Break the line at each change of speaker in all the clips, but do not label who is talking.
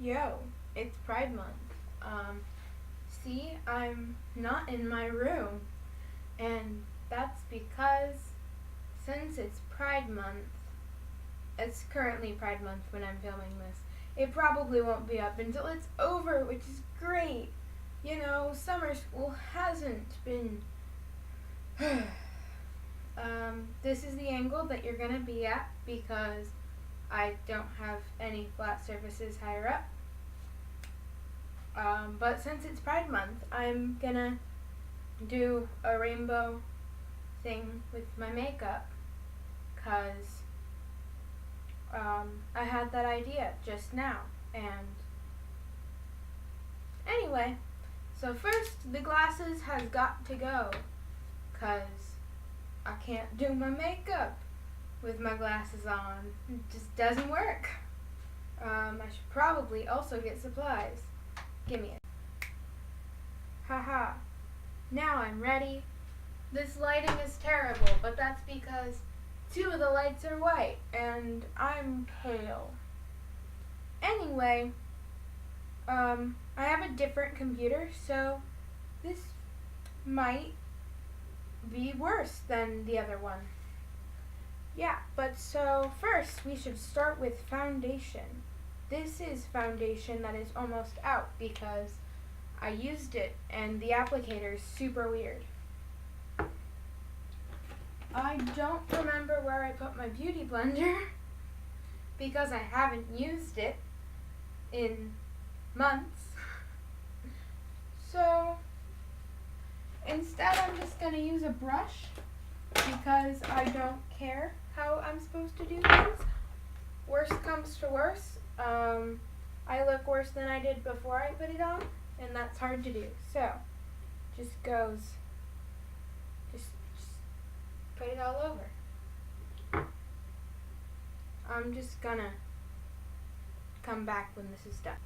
Yo, it's Pride Month. See, I'm not in my room, and that's because since it's Pride Month, it's currently Pride Month when I'm filming this. It probably won't be up until it's over, which is great. You know, summer school hasn't been. This is the angle that you're gonna be at because I don't have any flat surfaces higher up. But since it's Pride Month, I'm gonna do a rainbow thing with my makeup because I had that idea just now. And anyway, so first the glasses has got to go because I can't do my makeup with my glasses on. It just doesn't work. I should probably also get supplies. Gimme it. Haha. Now I'm ready. This lighting is terrible, but that's because two of the lights are white and I'm pale. Anyway, I have a different computer, so this might be worse than the other one. Yeah, but so first we should start with foundation. This is foundation that is almost out because I used it and the applicator is super weird. I don't remember where I put my beauty blender because I haven't used it in months. So instead I'm just going to use a brush because I don't care how I'm supposed to do things. Worst comes to worst, I look worse than I did before I put it on, and that's hard to do. So, just put it all over. I'm just gonna come back when this is done.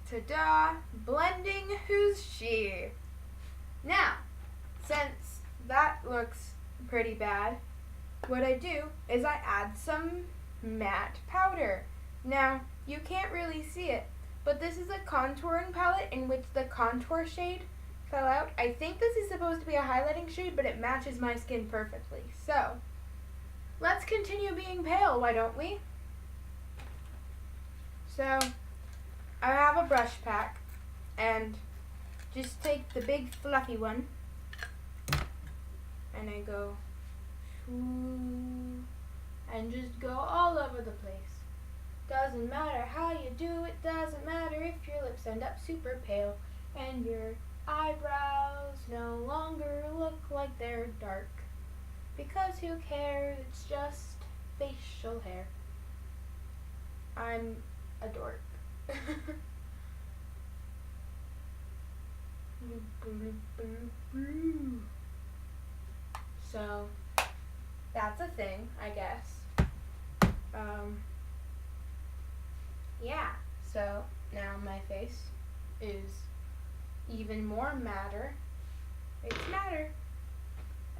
Ta-da! Blending Who's She? Now, since that looks pretty bad, what I do is I add some matte powder. Now, you can't really see it, but this is a contouring palette in which the contour shade fell out. I think this is supposed to be a highlighting shade, but it matches my skin perfectly. So, let's continue being pale, why don't we? So, I have a brush pack, and just take the big fluffy one, and I go, and just go all over the place. Doesn't matter how you do it, doesn't matter if your lips end up super pale and your eyebrows no longer look like they're dark. Because who cares, it's just facial hair. I'm a dork. So, that's a thing, I guess. Yeah, so now my face is even more matter. It's matter.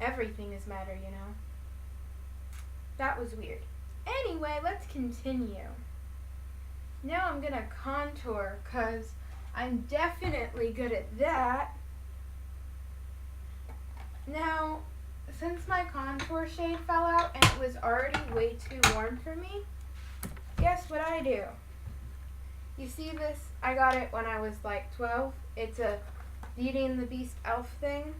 Everything is matter, you know. That was weird. Anyway, let's continue. Now I'm gonna contour, because I'm definitely good at that. Now, since my contour shade fell out and it was already way too warm for me, guess what I do? You see this? I got it when I was like 12. It's a Beauty and the Beast elf thing.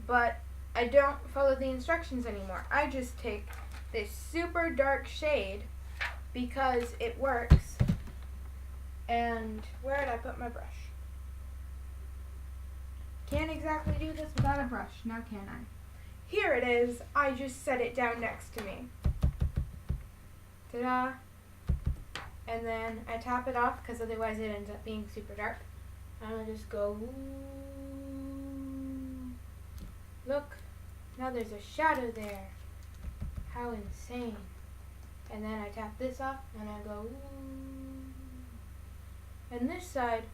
But I don't follow the instructions anymore. I just take this super dark shade because it works. And where did I put my brush? Can't exactly do this without a brush, now can I? Here it is. I just set it down next to me. Ta-da! And then I tap it off because otherwise it ends up being super dark. And I'll just go, ooh. Look, now there's a shadow there. How insane. And then I tap this off and I go, ooh. And this side,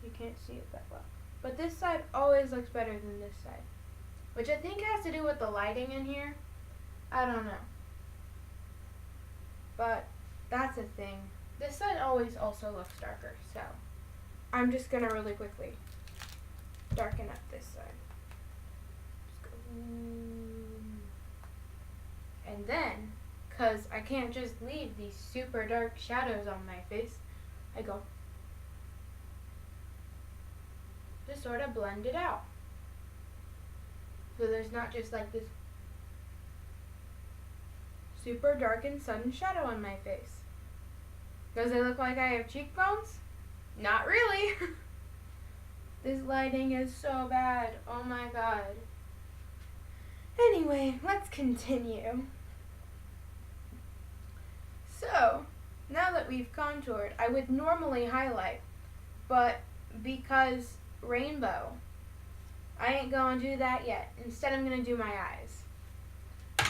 you can't see it that well, but this side always looks better than this side. Which I think has to do with the lighting in here. I don't know. But that's a thing. This side always also looks darker, so I'm just gonna really quickly darken up this side. And then, cause I can't just leave these super dark shadows on my face, I go to sort of blend it out. So there's not just like this super dark and sudden shadow on my face. Does it look like I have cheekbones? Not really. This lighting is so bad. Oh my god. Anyway, let's continue. So, now that we've contoured, I would normally highlight, but because rainbow, I ain't gonna do that yet. Instead, I'm gonna do my eyes.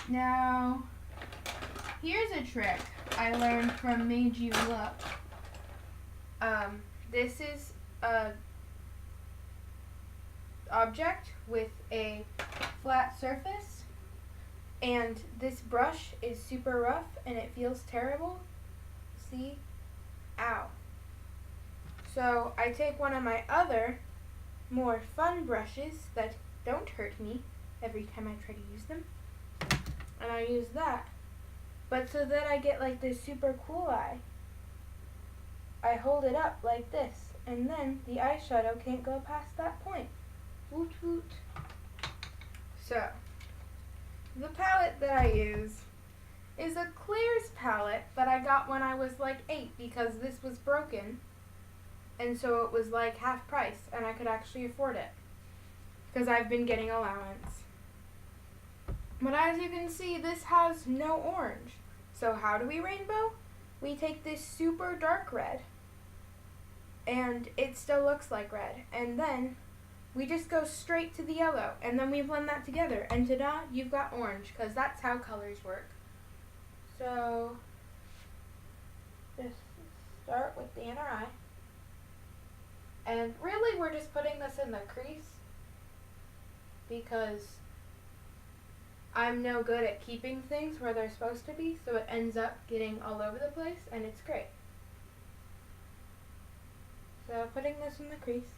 Now, here's a trick I learned from Made You Look. This is a object with a flat surface, and this brush is super rough and it feels terrible. See? Ow. So I take one of my other more fun brushes that don't hurt me every time I try to use them, and I use that. But so that I get like this super cool eye, I hold it up like this, and then the eyeshadow can't go past that point. Woot woot. So, the palette that I use is a Claire's palette that I got when I was like 8 because this was broken, and so it was like half price and I could actually afford it because I've been getting allowance. But as you can see, this has no orange. So how do we rainbow? We take this super dark red, and it still looks like red, and then we just go straight to the yellow, and then we blend that together, and ta-da, you've got orange, because that's how colors work. So, just start with the inner eye, and really we're just putting this in the crease, because I'm no good at keeping things where they're supposed to be, so it ends up getting all over the place, and it's great. So putting this in the crease,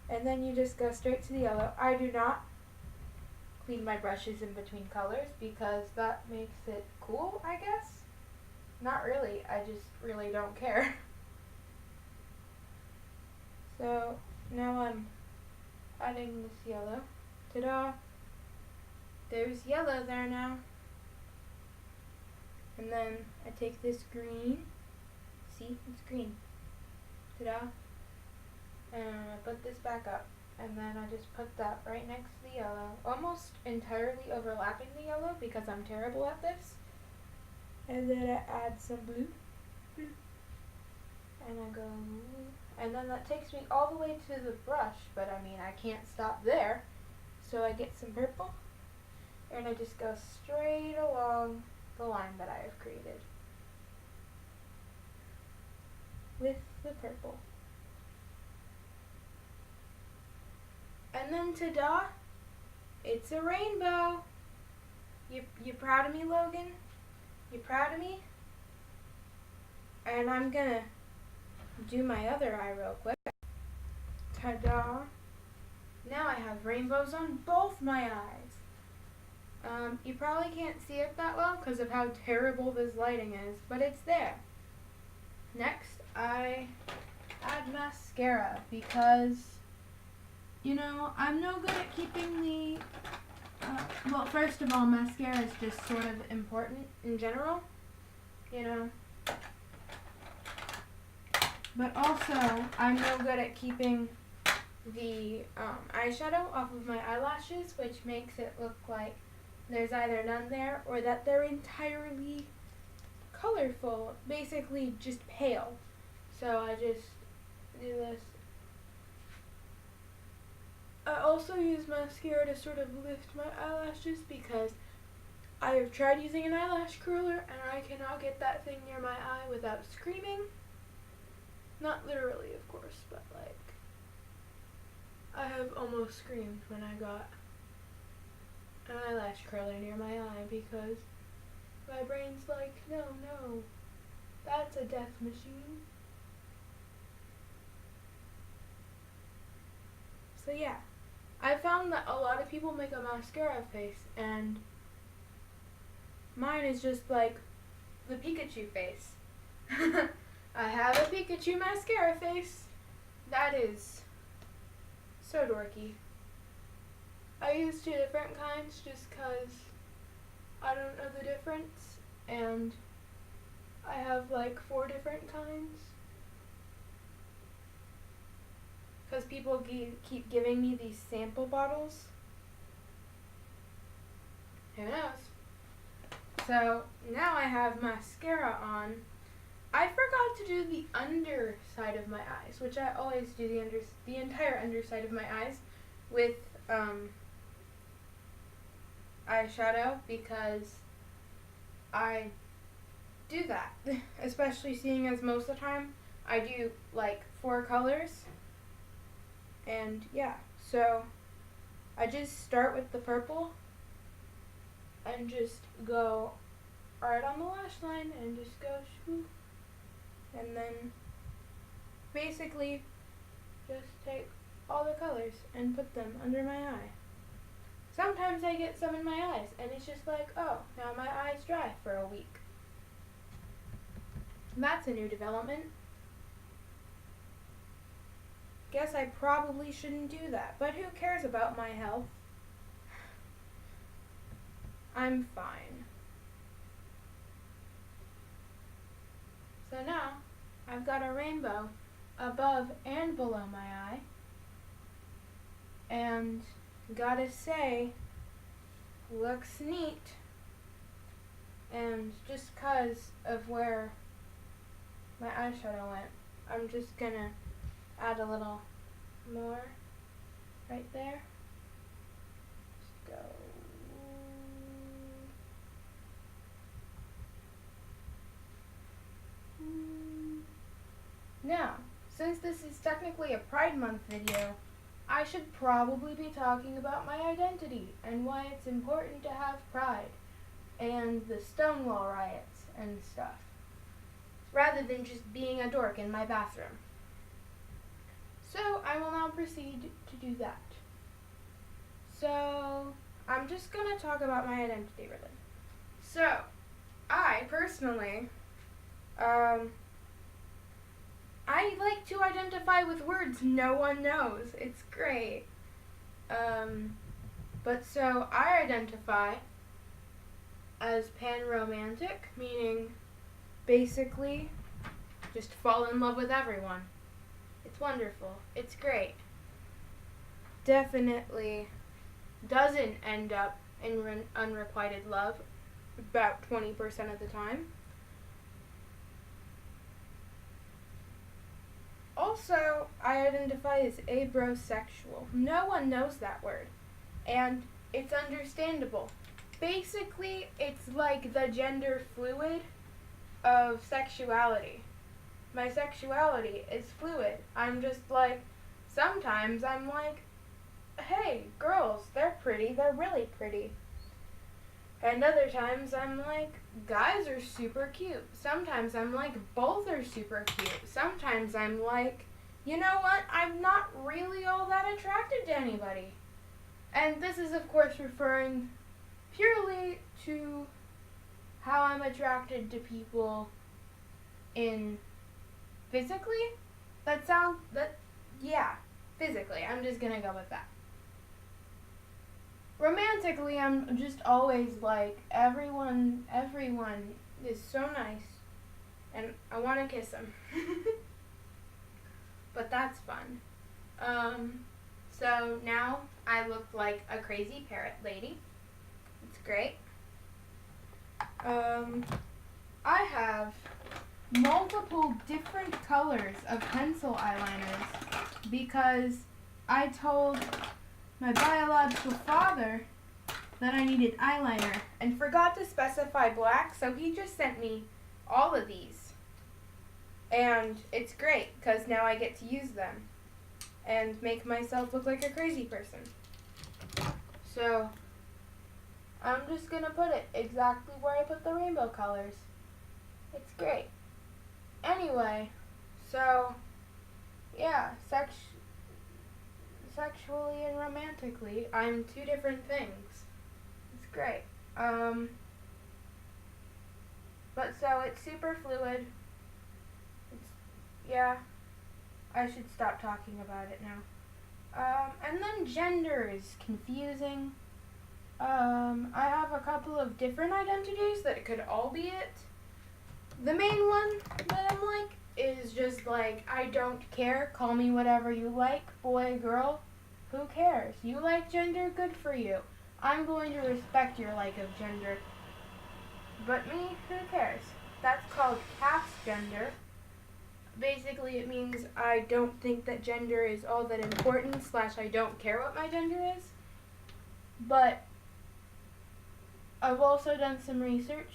and then you just go straight to the yellow. I do not clean my brushes in between colors because that makes it cool, I guess. Not really, I just really don't care. So now I'm adding this yellow. Ta-da! There's yellow there now. And then I take this green. See, it's green. Ta-da! And I put this back up, and then I just put that right next to the yellow, almost entirely overlapping the yellow because I'm terrible at this. And then I add some blue, and I go, and then that takes me all the way to the brush, but I mean I can't stop there, so I get some purple, and I just go straight along the line that I have created with the purple. And then ta-da, it's a rainbow. You proud of me, Logan? You proud of me? And I'm gonna do my other eye real quick. Ta-da. Now I have rainbows on both my eyes. You probably can't see it that well because of how terrible this lighting is, but it's there. Next, I add mascara because, you know, I'm no good at keeping the, well, first of all, mascara is just sort of important in general, you know. But also, I'm no good at keeping the eyeshadow off of my eyelashes, which makes it look like there's either none there or that they're entirely colorful, basically just pale. So I just do this. I also use mascara to sort of lift my eyelashes because I have tried using an eyelash curler and I cannot get that thing near my eye without screaming. Not literally, of course, but like, I have almost screamed when I got an eyelash curler near my eye because my brain's like, no, no, That's a death machine. So yeah, I found that a lot of people make a mascara face, and mine is just like the Pikachu face. I have a Pikachu mascara face. That is so dorky. I use 2 different kinds just because I don't know the difference, and I have like 4 different kinds. Because people keep giving me these sample bottles. Who knows? So now I have mascara on. I forgot to do the underside of my eyes, which I always do the entire underside of my eyes with eyeshadow, because I do that, especially seeing as most of the time I do like 4 colors. And yeah, so I just start with the purple and just go right on the lash line and just go swoop. And then basically just take all the colors and put them under my eye. Sometimes I get some in my eyes and it's just like, oh, now my eye's dry for a week. That's a new development. Guess I probably shouldn't do that, but who cares about my health? I'm fine. So now, I've got a rainbow above and below my eye, and gotta say, looks neat. And just 'cause of where my eyeshadow went, I'm just gonna add a little more right there. Just go. Now, since this is technically a Pride Month video, I should probably be talking about my identity and why it's important to have pride and the Stonewall riots and stuff, rather than just being a dork in my bathroom. So I will now proceed to do that. So I'm just going to talk about my identity really. So I personally, I like to identify with words no one knows. It's great. But so I identify as panromantic, meaning basically just fall in love with everyone. It's wonderful. It's great. Definitely doesn't end up in unrequited love about 20% of the time. Also, I identify as abrosexual. No one knows that word, and it's understandable. Basically, it's like the gender fluid of sexuality. My sexuality is fluid. I'm just like, sometimes I'm like, hey, girls, they're pretty, they're really pretty. And other times I'm like, guys are super cute. Sometimes I'm like, both are super cute. Sometimes I'm like, you know what, I'm not really all that attracted to anybody. And this is of course referring purely to how I'm attracted to people in physically. Physically. I'm just gonna go with that. Romantically, I'm just always like, everyone is so nice, and I want to kiss them. But that's fun. So now I look like a crazy parrot lady. It's great. I have multiple different colors of pencil eyeliners because I told my biological father that I needed eyeliner and forgot to specify black, so he just sent me all of these. And it's great because now I get to use them and make myself look like a crazy person. So I'm just going to put it exactly where I put the rainbow colors. It's great. anyway, so yeah, sexually and romantically, I'm two different things. It's great. But so it's super fluid. Yeah, I should stop talking about it now. And then gender is confusing. I have a couple of different identities that it could all be it. The main one that I'm like is just like, I don't care, call me whatever you like, boy, girl, who cares? You like gender, good for you. I'm going to respect your like of gender. But me, who cares? That's called cast gender. Basically, it means I don't think that gender is all that important / I don't care what my gender is. But I've also done some research,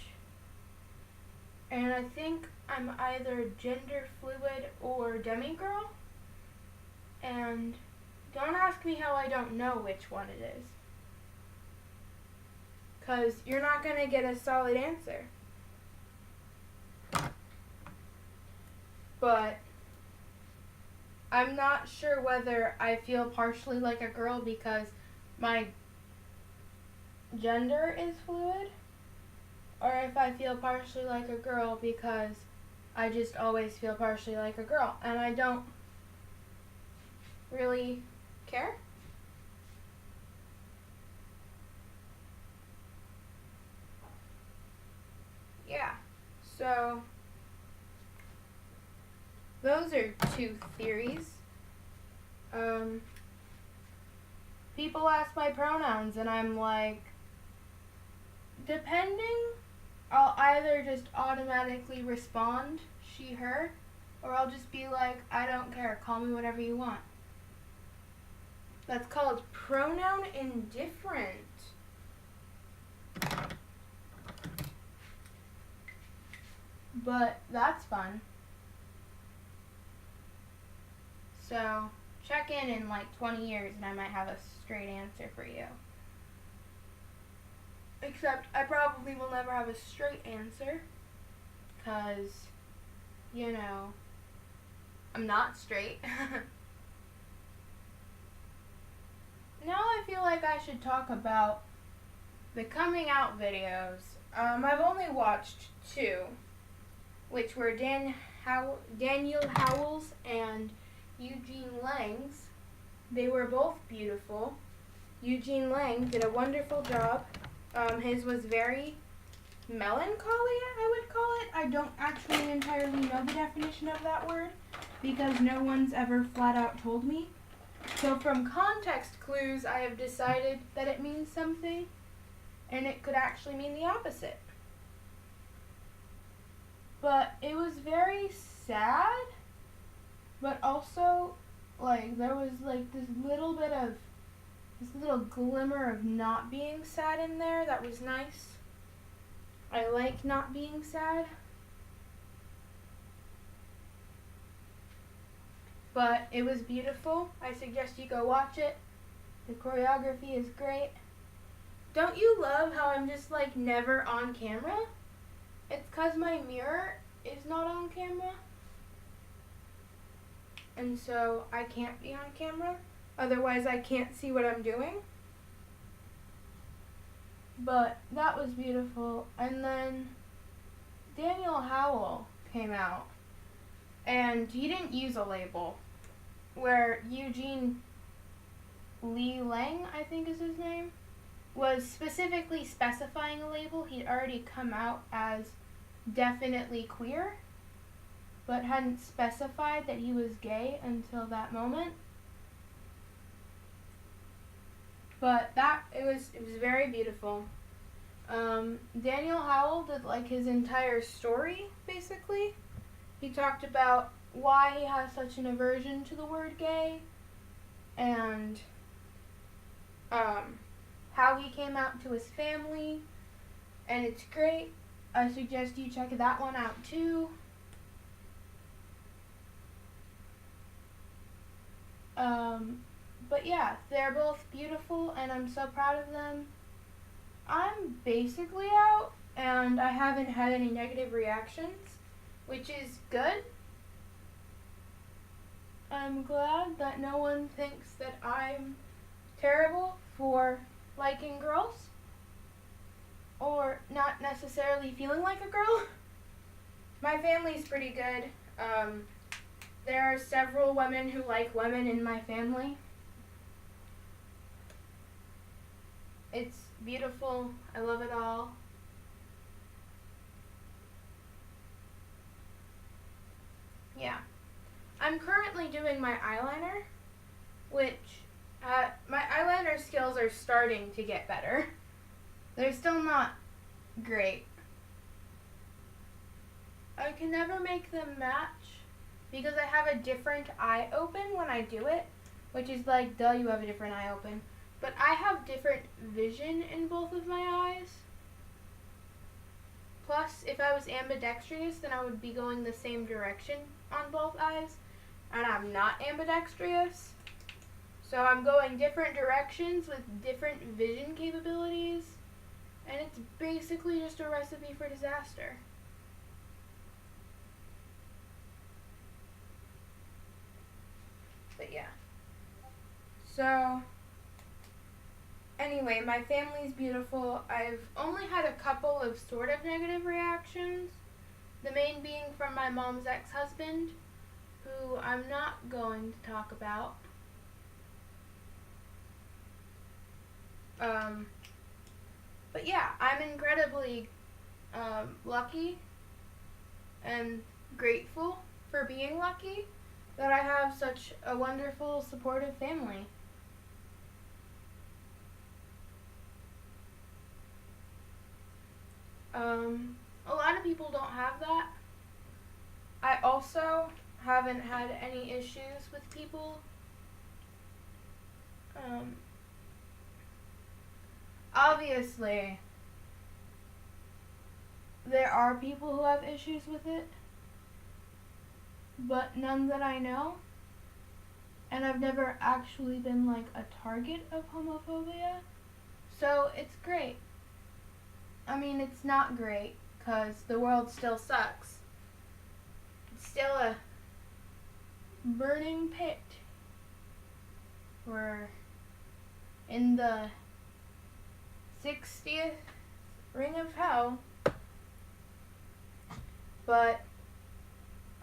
and I think I'm either gender fluid or demigirl. And don't ask me how I don't know which one it is, because you're not going to get a solid answer. But I'm not sure whether I feel partially like a girl because my gender is fluid, or if I feel partially like a girl because I just always feel partially like a girl, and I don't really care. Yeah, so those are two theories. People ask my pronouns, and I'm like, depending, I'll either just automatically respond, she, her, or I'll just be like, I don't care, call me whatever you want. That's called pronoun indifferent. But that's fun. So check in like 20 years and I might have a straight answer for you. Except I probably will never have a straight answer because, you know, I'm not straight. Now I feel like I should talk about the coming out videos. I've only watched 2, which were Daniel Howell's and Eugene Lang's. They were both beautiful. Eugene Lang did a wonderful job. His was very melancholy, I would call it. I don't actually entirely know the definition of that word because no one's ever flat out told me. So from context clues, I have decided that it means something, and it could actually mean the opposite. But it was very sad, but also, like, there was, like, this little glimmer of not being sad in there that was nice. I like not being sad. But it was beautiful. I suggest you go watch it. The choreography is great. Don't you love how I'm just, like, never on camera? It's 'cause my mirror is not on camera. And so I can't be on camera. Otherwise I can't see what I'm doing. But that was beautiful. And then Daniel Howell came out. And he didn't use a label. Where Eugene Lee Lang, I think is his name, was specifically specifying a label. He'd already come out as definitely queer, but hadn't specified that he was gay until that moment. But it was very beautiful. Daniel Howell did like his entire story, basically. He talked about why he has such an aversion to the word gay, and how he came out to his family, and it's great. I suggest you check that one out too. But yeah, they're both beautiful, and I'm so proud of them. I'm basically out, and I haven't had any negative reactions, which is good, I'm glad that no one thinks that I'm terrible for liking girls or not necessarily feeling like a girl. My family's pretty good. There are several women who like women in my family. It's beautiful. I love it all. Yeah. I'm currently doing my eyeliner, which my eyeliner skills are starting to get better. They're still not great. I can never make them match because I have a different eye open when I do it, which is like, duh, you have a different eye open. But I have different vision in both of my eyes. Plus, if I was ambidextrous, then I would be going the same direction on both eyes, and I'm not ambidextrous. So I'm going different directions with different vision capabilities, and it's basically just a recipe for disaster. But yeah. So, anyway, my family's beautiful. I've only had a couple of sort of negative reactions. The main being from my mom's ex-husband, who I'm not going to talk about. But yeah, I'm incredibly lucky and grateful for being lucky that I have such a wonderful, supportive family. A lot of people don't have that. I also haven't had any issues with people. Obviously, there are people who have issues with it, but none that I know. And I've never actually been like a target of homophobia, so it's great. I mean, it's not great, because the world still sucks. It's still a burning pit. We're in the 60th ring of hell. But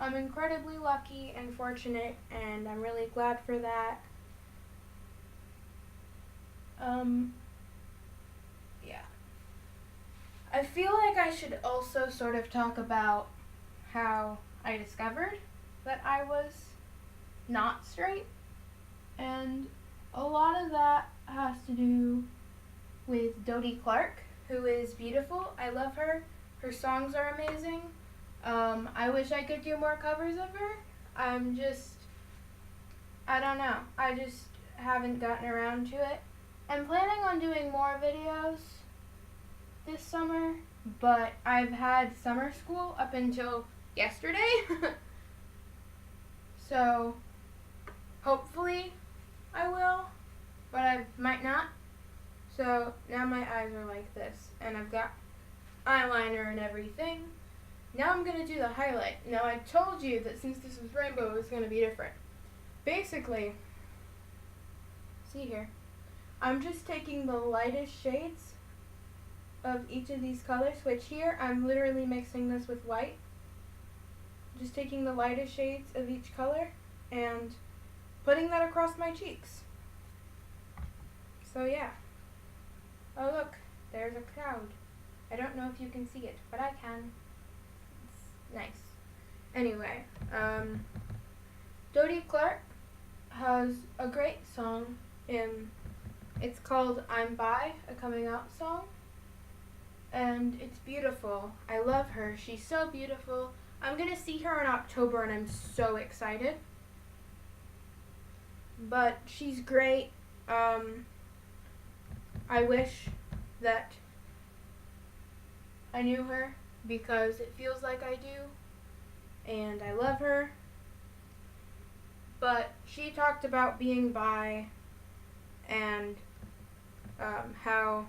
I'm incredibly lucky and fortunate, and I'm really glad for that. Yeah. I feel like I should also sort of talk about how I discovered that I was not straight. And a lot of that has to do with Dodie Clark, who is beautiful. I love her. Her songs are amazing. I wish I could do more covers of her. I don't know. I just haven't gotten around to it. I'm planning on doing more videos this summer, but I've had summer school up until yesterday. So hopefully I will, but I might not. So now my eyes are like this, and I've got eyeliner and everything. Now I'm going to do the highlight. Now I told you that since this was rainbow, it was going to be different. Basically, see here, I'm just taking the lightest shades of each of these colors, which here I'm literally mixing this with white. Just taking the lightest shades of each color and putting that across my cheeks. So yeah. Oh look, there's a cloud. I don't know if you can see it, but I can. It's nice. Anyway, Dodie Clark has a great song. It's called I'm Bi, a coming out song. And it's beautiful. I love her. She's so beautiful. I'm going to see her in October, and I'm so excited. But she's great. I wish that I knew her, because it feels like I do, and I love her. But she talked about being bi and how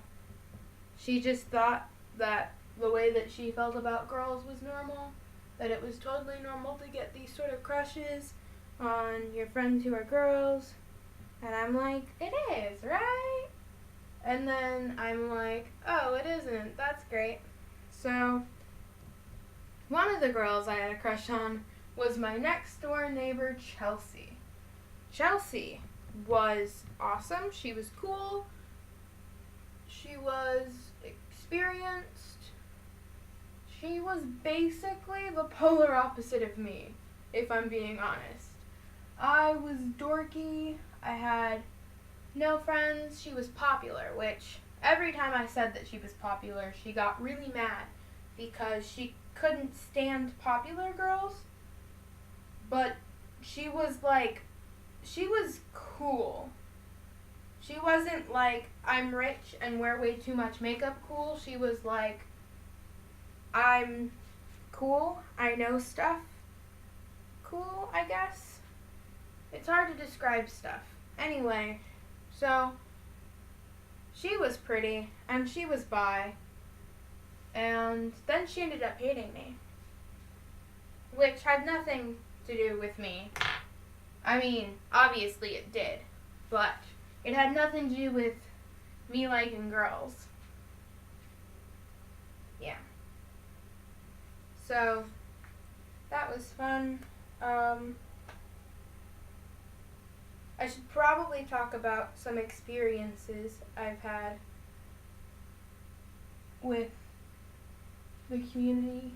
she just thought that the way that she felt about girls was normal, that it was totally normal to get these sort of crushes, on your friends who are girls? And I'm like, it is, right? And then I'm like, oh, it isn't. That's great. So, one of the girls I had a crush on was my next door neighbor, Chelsea. Chelsea was awesome. She was cool. She was experienced. She was basically the polar opposite of me, if I'm being honest. I was dorky. I had no friends. She was popular, which every time I said that she was popular, she got really mad because she couldn't stand popular girls. But she was cool. She wasn't like, I'm rich and wear way too much makeup cool. She was like, I'm cool. I know stuff. Cool, I guess. It's hard to describe stuff. Anyway, so she was pretty and she was bi. And then she ended up hating me, which had nothing to do with me. I mean, obviously it did, but it had nothing to do with me liking girls. Yeah. So, that was fun. I should probably talk about some experiences I've had with the community.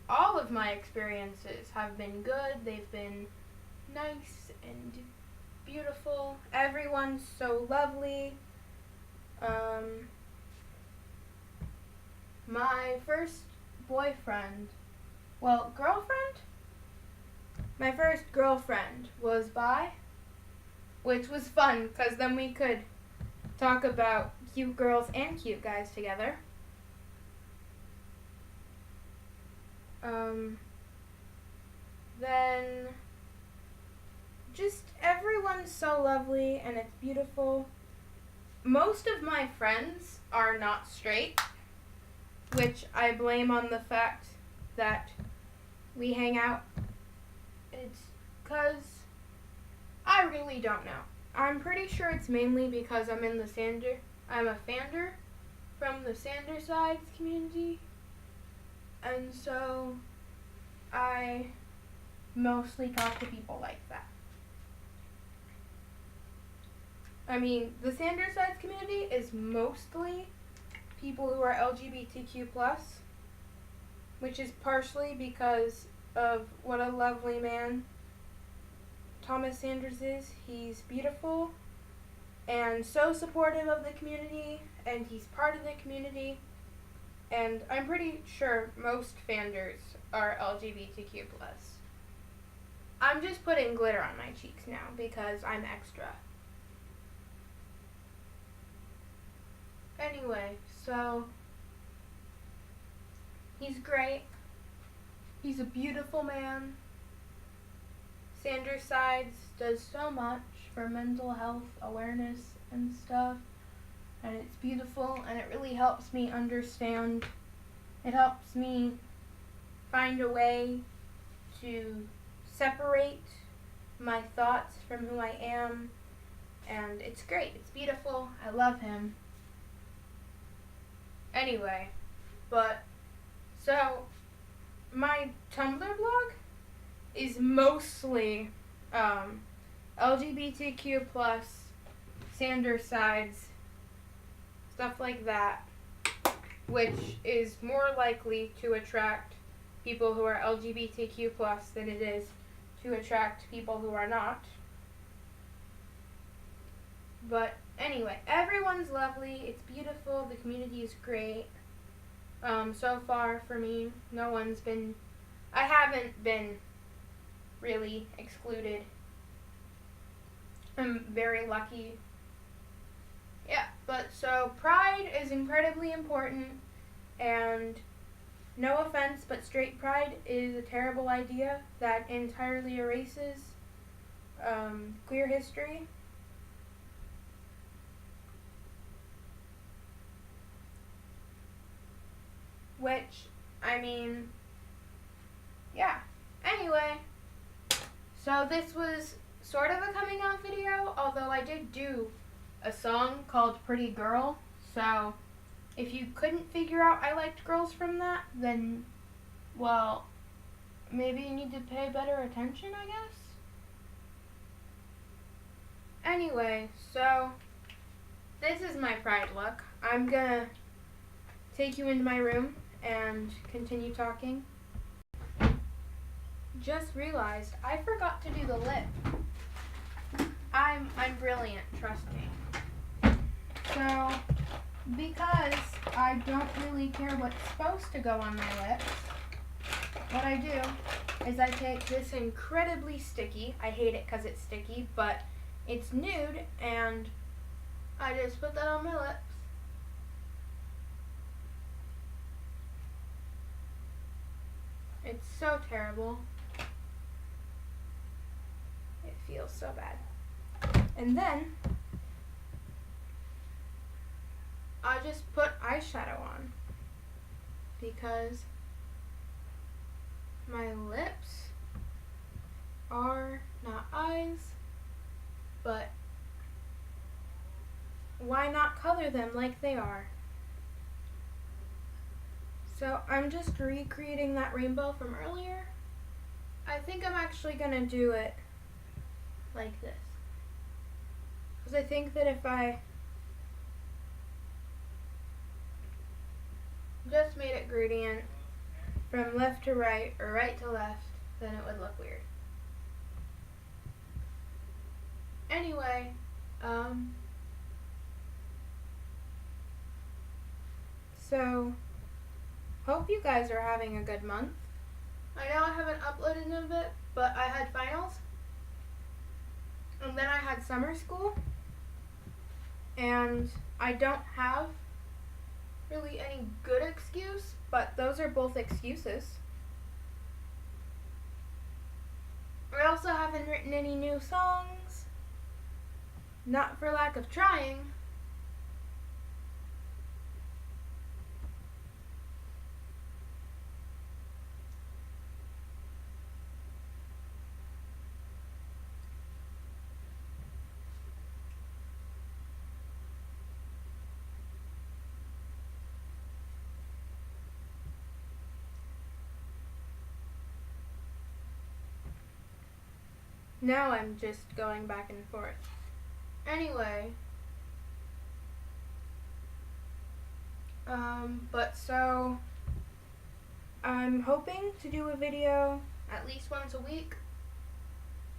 All of my experiences have been good. They've been nice and beautiful. Everyone's so lovely. My first girlfriend? My first girlfriend was bi, which was fun because then we could talk about cute girls and cute guys together. Then just everyone's so lovely and it's beautiful. Most of my friends are not straight, which I blame on the fact that we hang out. It's because I really don't know. I'm pretty sure it's mainly because I'm a Fander from the Sandersides community. And so I mostly talk to people like that. I mean, the Sandersides community is mostly people who are LGBTQ+, which is partially because of what a lovely man Thomas Sanders is. He's beautiful and so supportive of the community, and he's part of the community. And I'm pretty sure most Fanders are LGBTQ+. I'm just putting glitter on my cheeks now because I'm extra. Anyway, so he's great. He's a beautiful man. Sandersides does so much for mental health awareness and stuff. And it's beautiful, and it really helps me understand. It helps me find a way to separate my thoughts from who I am. And it's great. It's beautiful. I love him. Anyway, so my Tumblr blog is mostly LGBTQ+, Sandersides, stuff like that, which is more likely to attract people who are LGBTQ+ than it is to attract people who are not. But anyway, everyone's lovely. It's beautiful. The community is great. So far for me, I haven't been really excluded. I'm very lucky. Yeah, but so pride is incredibly important, and no offense, but straight pride is a terrible idea that entirely erases queer history. Which, I mean, yeah. Anyway, So this was sort of a coming out video, although I did do a song called Pretty Girl. So if you couldn't figure out I liked girls from that, then, well, maybe you need to pay better attention, I guess? Anyway, so this is my pride look. I'm gonna take you into my room and continue talking. Just realized I forgot to do the lip. I'm brilliant, trust me. So, because I don't really care what's supposed to go on my lips, what I do is I take this incredibly sticky, I hate it because it's sticky, but it's nude, and I just put that on my lips. It's so terrible. It feels so bad. And then I just put eyeshadow on because my lips are not eyes, but why not color them like they are? So I'm just recreating that rainbow from earlier. I think I'm actually gonna do it like this, because I think that if I just made it gradient from left to right or right to left, then it would look weird. Anyway, so hope you guys are having a good month. I know I haven't uploaded in a bit, but I had finals, and then I had summer school, and I don't have really any good excuse, but those are both excuses. I also haven't written any new songs, not for lack of trying. Now I'm just going back and forth. Anyway, but so I'm hoping to do a video at least once a week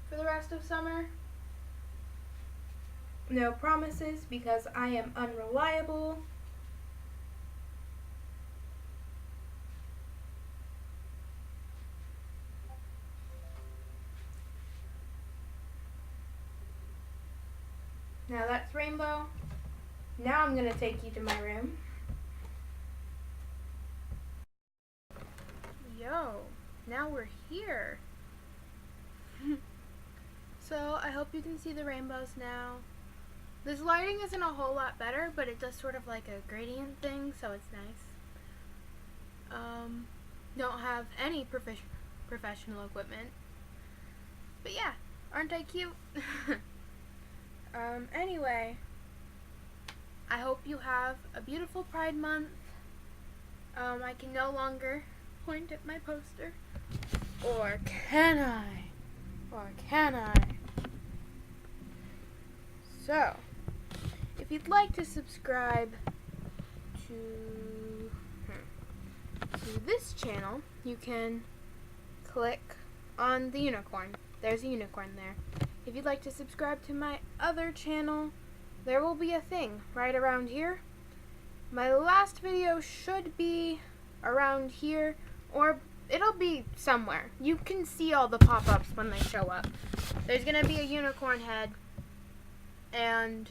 for the rest of summer. No promises because I am unreliable. Now that's rainbow. Now I'm gonna take you to my room. Yo, now we're here. So I hope you can see the rainbows now. This lighting isn't a whole lot better, but it does sort of like a gradient thing, so it's nice. Don't have any professional equipment. But yeah, aren't I cute? Anyway, I hope you have a beautiful Pride Month. I can no longer point at my poster. Or can I? Or can I? So, if you'd like to subscribe to this channel, you can click on the unicorn. There's a unicorn there. If you'd like to subscribe to my other channel, there will be a thing right around here. My last video should be around here, or it'll be somewhere. You can see all the pop-ups when they show up. There's gonna be a unicorn head and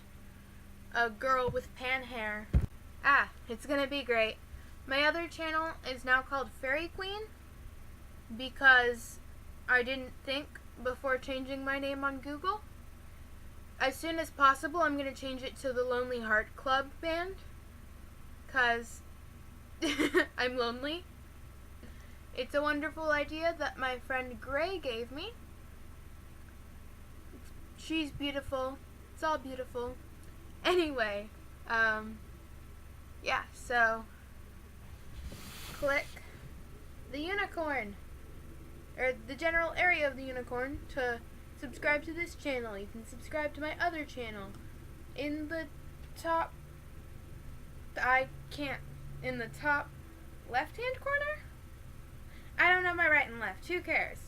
a girl with pan hair. It's gonna be great. My other channel is now called Fairy Queen because I didn't think before changing my name on Google. As soon as possible, I'm gonna change it to the Lonely Heart Club Band because I'm lonely. It's a wonderful idea that my friend Gray gave me, She's beautiful. It's all beautiful. Anyway, yeah, so click the unicorn, or the general area of the unicorn, to subscribe to this channel. You can subscribe to my other channel. In the top, in the top left-hand corner? I don't know my right and left. Who cares?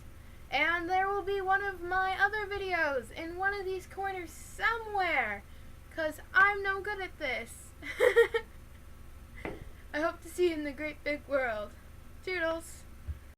And there will be one of my other videos in one of these corners somewhere, because I'm no good at this. I hope to see you in the great big world. Toodles.